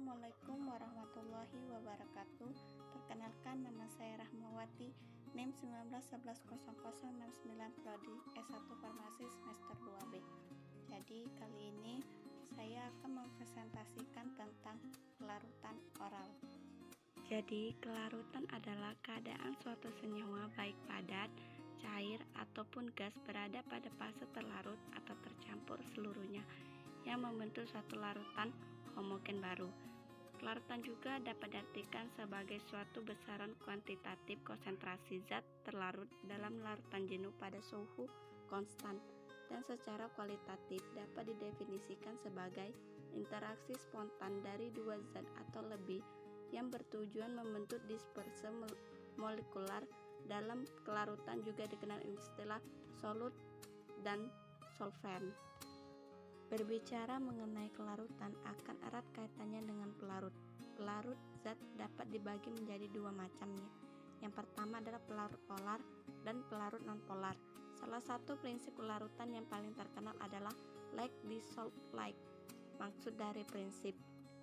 Assalamualaikum warahmatullahi wabarakatuh. Perkenalkan, nama saya Rahmawati, NIM 19110069 Prodi S1 Farmasi semester 2B. Jadi kali ini saya akan mempresentasikan tentang kelarutan oral. Jadi kelarutan adalah keadaan suatu senyawa baik padat, cair, ataupun gas berada pada fase terlarut atau tercampur seluruhnya yang membentuk suatu larutan homogen baru. Kelarutan juga dapat diartikan sebagai suatu besaran kuantitatif konsentrasi zat terlarut dalam larutan jenuh pada suhu konstan, dan secara kualitatif dapat didefinisikan sebagai interaksi spontan dari dua zat atau lebih yang bertujuan membentuk disperse molekular. Dalam kelarutan juga dikenal istilah solut dan solvent. Berbicara mengenai kelarutan akan erat kaitannya dengan pelarut. Pelarut zat dapat dibagi menjadi dua macam. Yang pertama adalah pelarut polar dan pelarut nonpolar. Salah satu prinsip kelarutan yang paling terkenal adalah like dissolve like. Maksud dari prinsip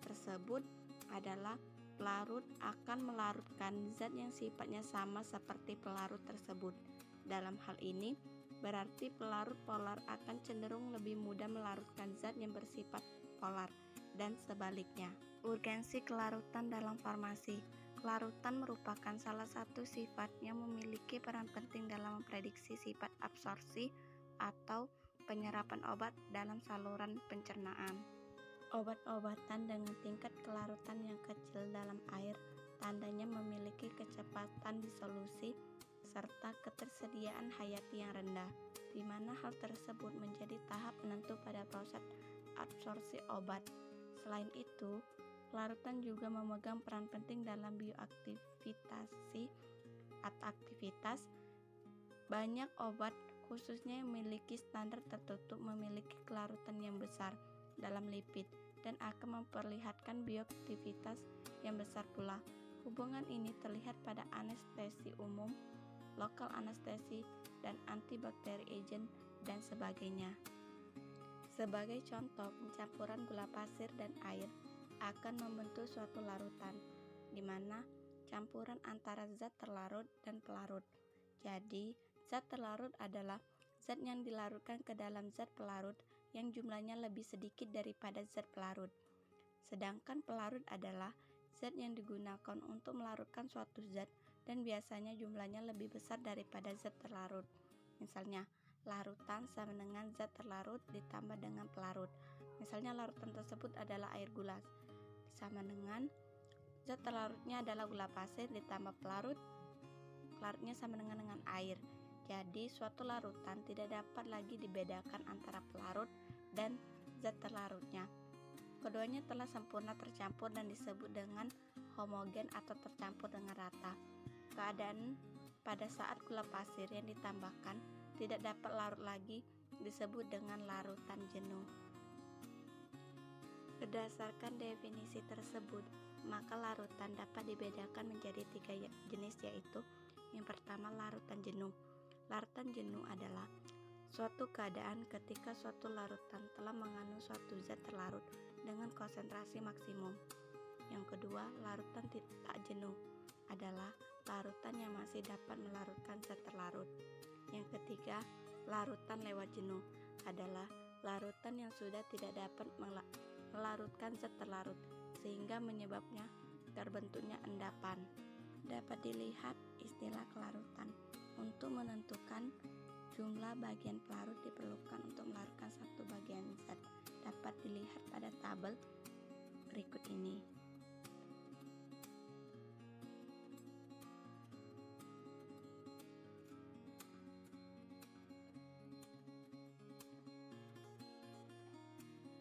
tersebut adalah pelarut akan melarutkan zat yang sifatnya sama seperti pelarut tersebut. Dalam hal ini berarti pelarut polar akan cenderung lebih mudah melarutkan zat yang bersifat polar, dan sebaliknya. Urgensi kelarutan dalam farmasi. Kelarutan merupakan salah satu sifat yang memiliki peran penting dalam memprediksi sifat absorpsi atau penyerapan obat dalam saluran pencernaan. Obat-obatan dengan tingkat kelarutan yang kecil dalam air tandanya memiliki kecepatan disolusi serta ketersediaan hayati yang rendah, di mana hal tersebut menjadi tahap penentu pada proses absorpsi obat. Selain itu, kelarutan juga memegang peran penting dalam bioaktivitas. Banyak obat, khususnya yang memiliki standar tertutup, memiliki kelarutan yang besar dalam lipid dan akan memperlihatkan bioaktivitas yang besar pula. Hubungan ini terlihat pada anestesi umum, lokal anestesi, dan antibakteri agent, dan sebagainya. Sebagai contoh, pencampuran gula pasir dan air akan membentuk suatu larutan, di mana campuran antara zat terlarut dan pelarut. Jadi, zat terlarut adalah zat yang dilarutkan ke dalam zat pelarut yang jumlahnya lebih sedikit daripada zat pelarut. Sedangkan pelarut adalah zat yang digunakan untuk melarutkan suatu zat dan biasanya jumlahnya lebih besar daripada zat terlarut. Misalnya, larutan sama dengan zat terlarut ditambah dengan pelarut. Misalnya larutan tersebut adalah air gula, sama dengan zat terlarutnya adalah gula pasir ditambah pelarutnya sama dengan air. Jadi suatu larutan tidak dapat lagi dibedakan antara pelarut dan zat terlarutnya. Keduanya telah sempurna tercampur dan disebut dengan homogen atau tercampur dengan rata. Keadaan pada saat gula pasir yang ditambahkan tidak dapat larut lagi disebut dengan larutan jenuh. Berdasarkan definisi tersebut, maka larutan dapat dibedakan menjadi 3 jenis, yaitu yang pertama larutan jenuh. Larutan jenuh adalah suatu keadaan ketika suatu larutan telah mengandung suatu zat terlarut dengan konsentrasi maksimum. Yang kedua, larutan tak jenuh adalah larutan yang masih dapat melarutkan zat terlarut. Yang ketiga, larutan lewat jenuh adalah larutan yang sudah tidak dapat melarutkan zat terlarut sehingga menyebabnya terbentuknya endapan. Dapat dilihat istilah kelarutan. Untuk menentukan jumlah bagian pelarut diperlukan untuk melarutkan satu bagian zat. Dapat dilihat pada tabel berikut ini.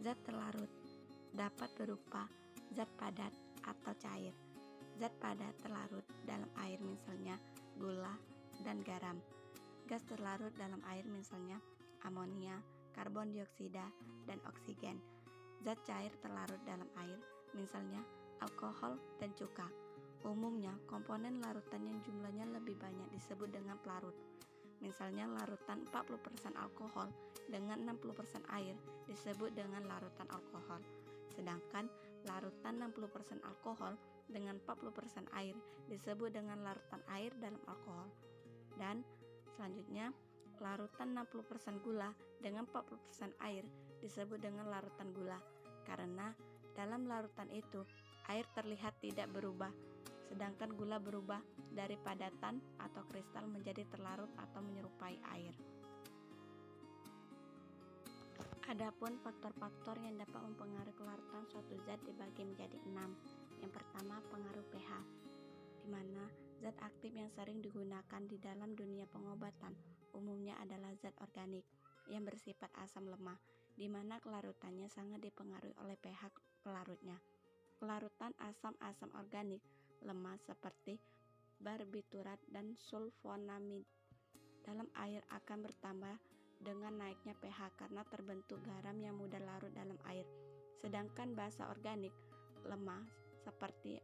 Zat terlarut dapat berupa zat padat atau cair. Zat padat terlarut dalam air misalnya gula dan garam. Gas terlarut dalam air misalnya amonia, karbon dioksida, dan oksigen. Zat cair terlarut dalam air misalnya alkohol dan cuka. Umumnya komponen larutan yang jumlahnya lebih banyak disebut dengan pelarut. Misalnya larutan 40% alkohol dengan 60% air disebut dengan larutan alkohol. Sedangkan larutan 60% alkohol dengan 40% air disebut dengan larutan air dalam alkohol. Dan selanjutnya, larutan 60% gula dengan 40% air disebut dengan larutan gula, karena dalam larutan itu air terlihat tidak berubah, sedangkan gula berubah dari padatan atau kristal menjadi terlarut atau menyerupai air. Adapun faktor-faktor yang dapat mempengaruhi kelarutan suatu zat dibagi menjadi 6. Yang pertama, pengaruh pH, di mana zat aktif yang sering digunakan di dalam dunia pengobatan umumnya adalah zat organik yang bersifat asam lemah, di mana kelarutannya sangat dipengaruhi oleh pH pelarutnya. Kelarutan asam-asam organik lemah seperti barbiturat dan sulfonamid dalam air akan bertambah dengan naiknya pH karena terbentuk garam yang mudah larut dalam air. Sedangkan basa organik lemah seperti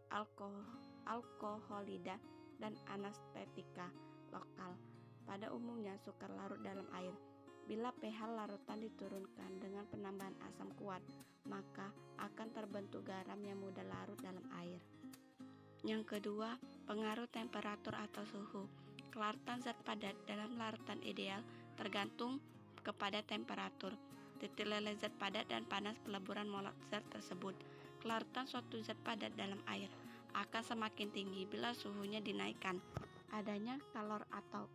alkoholida dan anestetika lokal pada umumnya suka larut dalam air. Bila pH larutan diturunkan dengan penambahan asam kuat, maka akan terbentuk garam yang mudah larut dalam air. Yang kedua, pengaruh temperatur atau suhu. Kelarutan zat padat dalam larutan ideal tergantung kepada temperatur, titik leleh zat padat dan panas peleburan molek zat tersebut. Kelarutan suatu zat padat dalam air akan semakin tinggi bila suhunya dinaikkan. Adanya kalor atau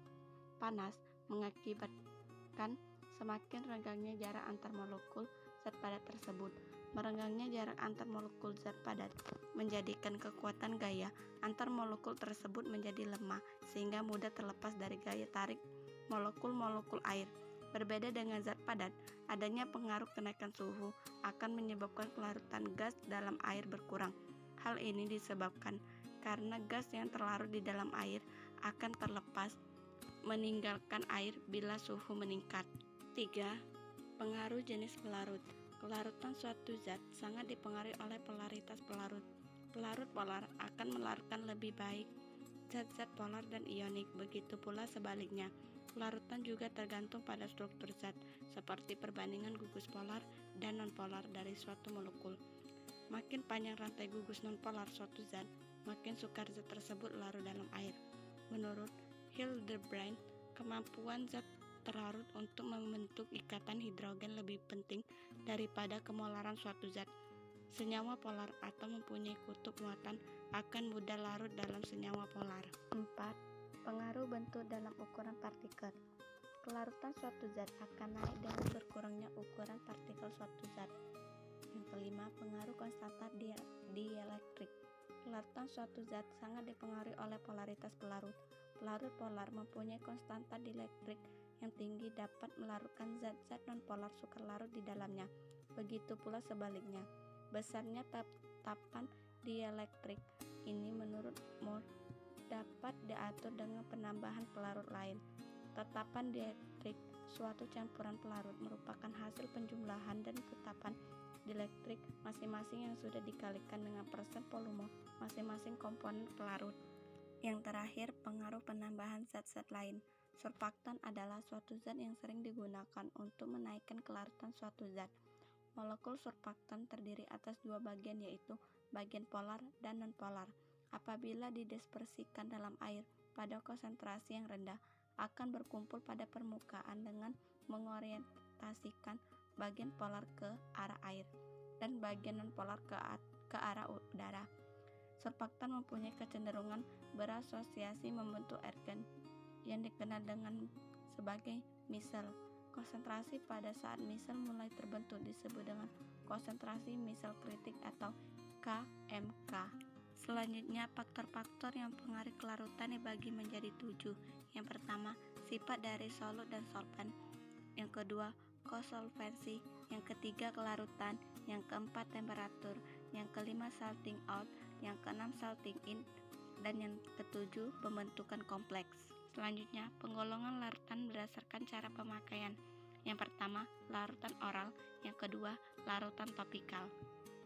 panas mengakibatkan semakin renggangnya jarak antar molekul zat padat tersebut. Merenggangnya jarak antar molekul zat padat menjadikan kekuatan gaya antar molekul tersebut menjadi lemah sehingga mudah terlepas dari gaya tarik molekul-molekul air. Berbeda dengan zat padat, adanya pengaruh kenaikan suhu akan menyebabkan kelarutan gas dalam air berkurang. Hal ini disebabkan karena gas yang terlarut di dalam air akan terlepas meninggalkan air bila suhu meningkat. 3. Pengaruh jenis pelarut. Kelarutan suatu zat sangat dipengaruhi oleh polaritas pelarut. Pelarut polar akan melarutkan lebih baik zat-zat polar dan ionik, begitu pula sebaliknya. Kelarutan juga tergantung pada struktur zat, seperti perbandingan gugus polar dan nonpolar dari suatu molekul. Makin panjang rantai gugus nonpolar suatu zat, makin sukar zat tersebut larut dalam air. Menurut Hildebrand, kemampuan zat terlarut untuk membentuk ikatan hidrogen lebih penting daripada kemolaran suatu zat. Senyawa polar atau mempunyai kutub muatan akan mudah larut dalam senyawa polar. 4. Pengaruh bentuk dalam ukuran partikel. Kelarutan suatu zat akan naik dengan berkurangnya ukuran partikel suatu zat. Yang kelima, pengaruh konstanta dielektrik. Kelarutan suatu zat sangat dipengaruhi oleh polaritas pelarut. Pelarut polar mempunyai konstanta dielektrik yang tinggi dapat melarutkan zat-zat nonpolar sukar larut di dalamnya. Begitu pula sebaliknya. Besarnya tetapan dielektrik ini menurut Moore dapat diatur dengan penambahan pelarut lain. Tetapan dielektrik suatu campuran pelarut merupakan hasil penjumlahan dan tetapan dielektrik masing-masing yang sudah dikalikan dengan persen volume masing-masing komponen pelarut. Yang terakhir, pengaruh penambahan zat-zat lain. Surfaktan adalah suatu zat yang sering digunakan untuk menaikkan kelarutan suatu zat. Molekul surfaktan terdiri atas dua bagian, yaitu bagian polar dan nonpolar. Apabila didispersikan dalam air pada konsentrasi yang rendah, akan berkumpul pada permukaan dengan mengorientasikan bagian polar ke arah air dan bagian nonpolar ke arah udara. Surfaktan mempunyai kecenderungan berasosiasi membentuk ergen yang dikenal dengan sebagai misel. Konsentrasi pada saat misel mulai terbentuk disebut dengan konsentrasi misel kritik atau KMK. Selanjutnya, faktor-faktor yang mempengaruhi kelarutan dibagi menjadi 7. Yang pertama, sifat dari solut dan solvent. Yang kedua, kosolvensi. Yang ketiga, kelarutan. Yang keempat, temperatur. Yang kelima, salting out. Yang keenam, salting in. Dan yang ketujuh, pembentukan kompleks. Selanjutnya, penggolongan larutan berdasarkan cara pemakaian. Yang pertama, larutan oral. Yang kedua, larutan topikal.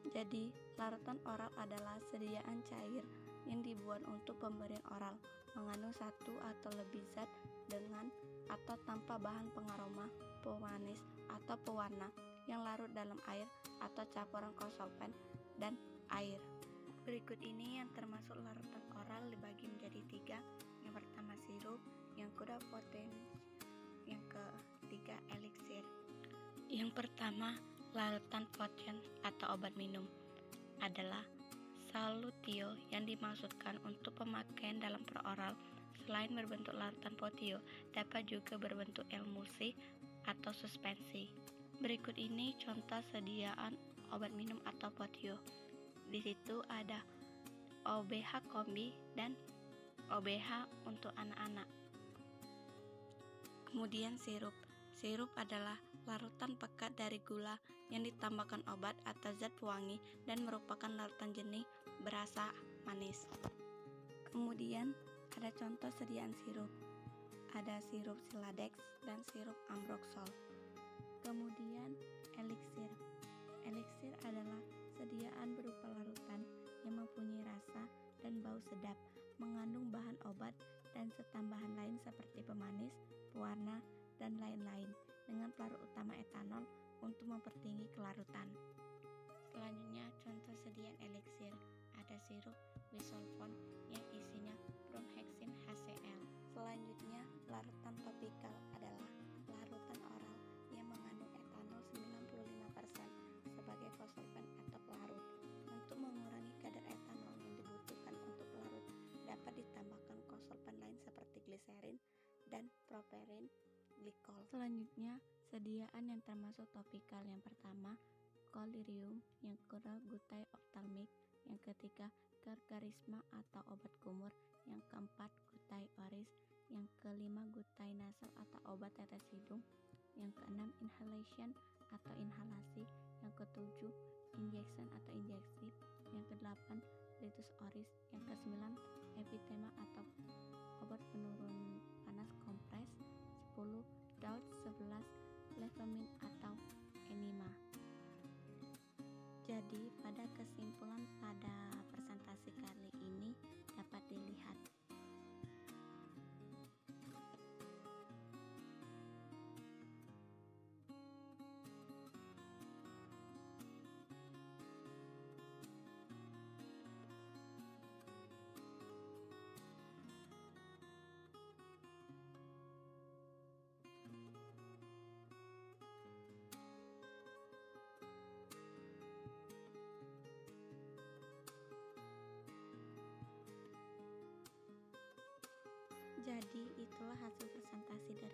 Jadi, larutan oral adalah sediaan cair yang dibuat untuk pemberian oral, mengandung satu atau lebih zat dengan atau tanpa bahan pengaroma, pemanis, atau pewarna yang larut dalam air atau campuran konsolvent dan air. Berikut ini yang termasuk larutan oral dibagi menjadi 3. Yang pertama sirup, yang kedua potens, yang ketiga eliksir. Yang pertama, larutan potens atau obat minum adalah salutio yang dimaksudkan untuk pemakaian dalam peroral. Selain berbentuk larutan potio, dapat juga berbentuk emulsi atau suspensi. Berikut ini contoh sediaan obat minum atau potio. Di situ ada OBH kombi dan OBH untuk anak-anak. Kemudian sirup. Sirup adalah larutan pekat dari gula yang ditambahkan obat atau zat pewangi dan merupakan larutan jernih berasa manis. Kemudian ada contoh sediaan sirup. Ada sirup Siladex dan sirup Ambroxol. Kemudian eliksir. Eliksir adalah sediaan berupa larutan yang mempunyai rasa dan bau sedap, mengandung bahan obat dan tambahan lain seperti pemanis, pewarna, dan lain-lain, dengan pelarut utama etanol untuk mempertinggi kelarutan. Selanjutnya, contoh sediaan eliksir. Ada sirup bisulfon yang isinya bromheksin HCl. Selanjutnya, larutan topikal adalah larutan oral yang mengandung etanol 95% sebagai kosolven atau pelarut. Untuk mengurangi kadar etanol yang dibutuhkan untuk pelarut, dapat ditambahkan kosolven lain seperti gliserin dan propilen glikol. Selanjutnya, sediaan yang termasuk topikal. Yang pertama, collyrium, yang kedua gutai optalmik, yang ketiga gargarisma atau obat kumur, yang keempat gutai oris, yang kelima gutai nasal atau obat tetes hidung, yang keenam inhalation atau inhalasi, yang ketujuh injection atau injeksi, yang kedelapan litus oris, yang kesembilan epitema atau obat penurun panas kompres, 10 DALT, 11 levemine atau enema. Jadi pada kesimpulan pada presentasi kali ini dapat dilihat Jadi itulah hasil presentasi dari